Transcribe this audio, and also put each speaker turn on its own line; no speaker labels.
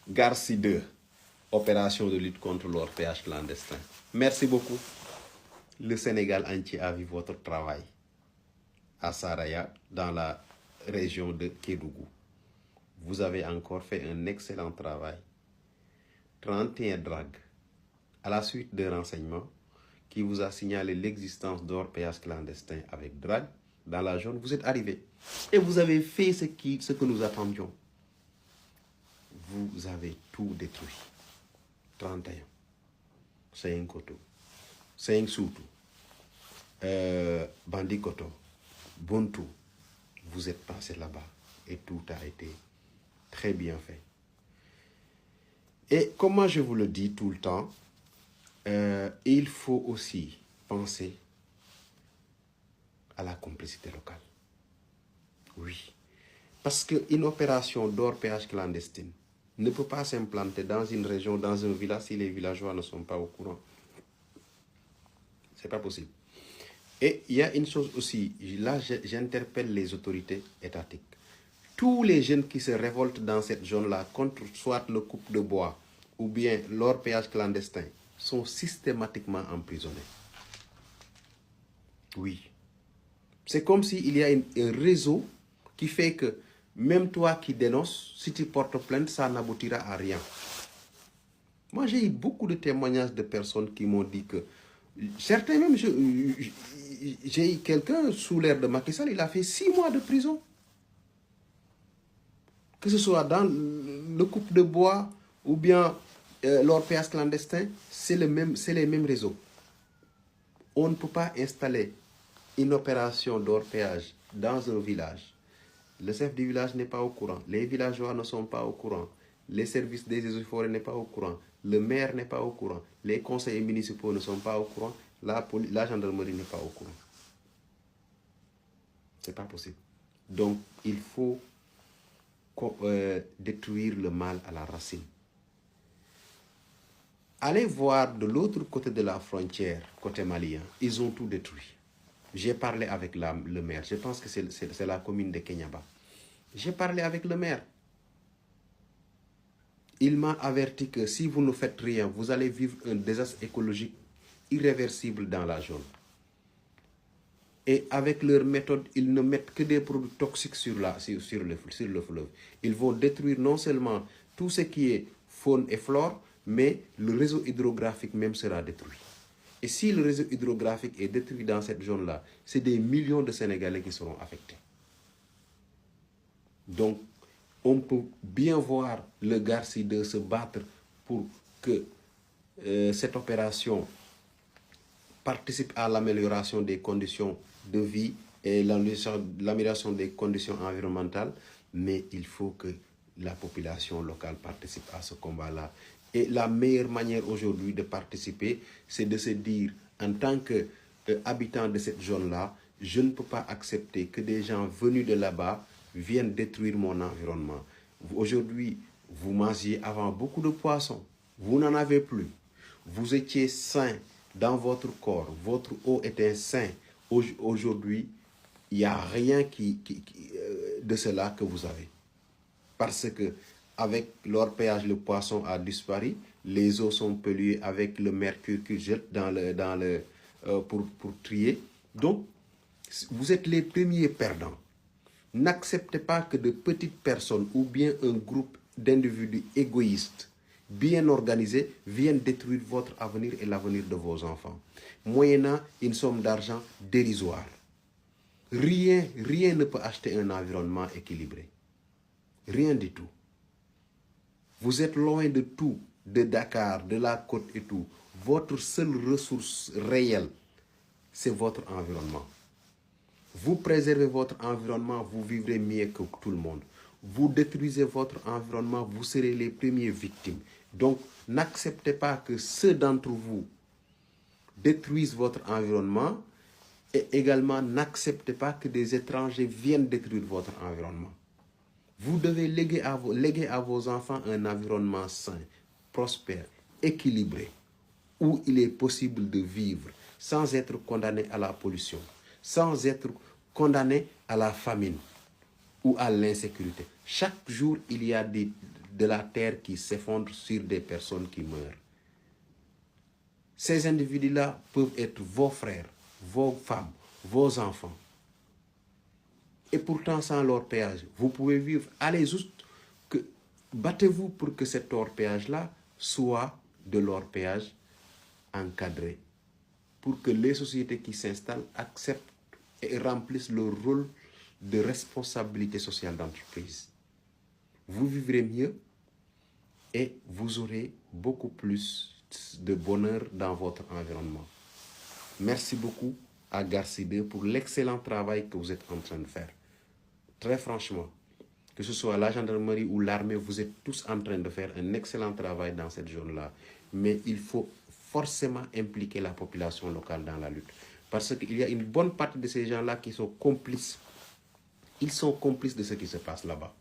Garci 2, opération de lutte contre l'orpaillage clandestin. Merci beaucoup. Le Sénégal entier a vu votre travail à Saraya, dans la région de Kédougou. Vous avez encore fait un excellent travail. 31 dragues. À la suite de renseignements qui vous a signalé l'existence d'orpaillage clandestin avec drague dans la zone, vous êtes arrivé. Et vous avez fait ce que nous attendions. Vous avez tout détruit. 31. 5 Koto. 5 Soutou. Bandi Koto. Buntu. Vous êtes passé là-bas. Et tout a été très bien fait. Et comme je vous le dis tout le temps, il faut aussi penser à la complicité locale. Oui. Parce qu'une opération d'orpaillage clandestine ne peut pas s'implanter dans une région, dans un village, si les villageois ne sont pas au courant. Ce n'est pas possible. Et il y a une chose aussi, là j'interpelle les autorités étatiques. Tous les jeunes qui se révoltent dans cette zone-là contre soit le coupe de bois ou bien l'orpaillage clandestin sont systématiquement emprisonnés. Oui. C'est comme s'il y a un réseau qui fait que même toi qui dénonces, si tu portes plainte, ça n'aboutira à rien. Moi, j'ai eu beaucoup de témoignages de personnes qui m'ont dit que certains même, j'ai eu quelqu'un sous l'ère de Macky Sall, il a fait 6 mois de prison. Que ce soit dans le coupe de bois ou bien l'orpaillage clandestin, c'est les mêmes réseaux. On ne peut pas installer une opération d'orpaillage dans un village. Le chef du village n'est pas au courant. Les villageois ne sont pas au courant. Les services des eaux et forêts n'est pas au courant. Le maire n'est pas au courant. Les conseillers municipaux ne sont pas au courant. La gendarmerie n'est pas au courant. C'est pas possible. Donc, il faut détruire le mal à la racine. Allez voir de l'autre côté de la frontière, côté malien, ils ont tout détruit. J'ai parlé avec le maire, je pense que c'est la commune de Kenyaba. J'ai parlé avec le maire. Il m'a averti que si vous ne faites rien, vous allez vivre un désastre écologique irréversible dans la zone. Et avec leur méthode, ils ne mettent que des produits toxiques sur le fleuve. Ils vont détruire non seulement tout ce qui est faune et flore, mais le réseau hydrographique même sera détruit. Et si le réseau hydrographique est détruit dans cette zone-là, c'est des millions de Sénégalais qui seront affectés. Donc, on peut bien voir le Garci 2 se battre pour que cette opération participe à l'amélioration des conditions de vie et l'amélioration des conditions environnementales, mais il faut que la population locale participe à ce combat-là. Et la meilleure manière aujourd'hui de participer, c'est de se dire, en tant qu'habitant de cette zone-là, je ne peux pas accepter que des gens venus de là-bas viennent détruire mon environnement. Aujourd'hui, vous mangiez avant beaucoup de poissons, vous n'en avez plus. Vous étiez sain dans votre corps, votre eau était sain. Aujourd'hui, il n'y a rien de cela que vous avez. Parce que avec l'orpaillage, le poisson a disparu, les eaux sont polluées avec le mercure qu'ils jettent pour trier. Donc, vous êtes les premiers perdants. N'acceptez pas que de petites personnes ou bien un groupe d'individus égoïstes bien organisés viennent détruire votre avenir et l'avenir de vos enfants, moyennant une somme d'argent dérisoire. Rien ne peut acheter un environnement équilibré. Rien du tout. Vous êtes loin de tout, de Dakar, de la côte et tout. Votre seule ressource réelle, c'est votre environnement. Vous préservez votre environnement, vous vivrez mieux que tout le monde. Vous détruisez votre environnement, vous serez les premières victimes. Donc, n'acceptez pas que ceux d'entre vous détruisent votre environnement et également n'acceptez pas que des étrangers viennent détruire votre environnement. Vous devez léguer à vos enfants un environnement sain, prospère, équilibré, où il est possible de vivre sans être condamné à la pollution, sans être condamné à la famine ou à l'insécurité. Chaque jour, il y a de la terre qui s'effondre sur des personnes qui meurent. Ces individus-là peuvent être vos frères, vos femmes, vos enfants. Et pourtant, sans l'orpaillage, vous pouvez vivre. Allez juste, battez-vous pour que cet orpaillage-là soit de l'orpaillage encadré. Pour que les sociétés qui s'installent acceptent et remplissent leur rôle de responsabilité sociale d'entreprise. Vous vivrez mieux et vous aurez beaucoup plus de bonheur dans votre environnement. Merci beaucoup à Garci 2 pour l'excellent travail que vous êtes en train de faire. Très franchement, que ce soit la gendarmerie ou l'armée, vous êtes tous en train de faire un excellent travail dans cette zone-là. Mais il faut forcément impliquer la population locale dans la lutte. Parce qu'il y a une bonne partie de ces gens-là qui sont complices. Ils sont complices de ce qui se passe là-bas.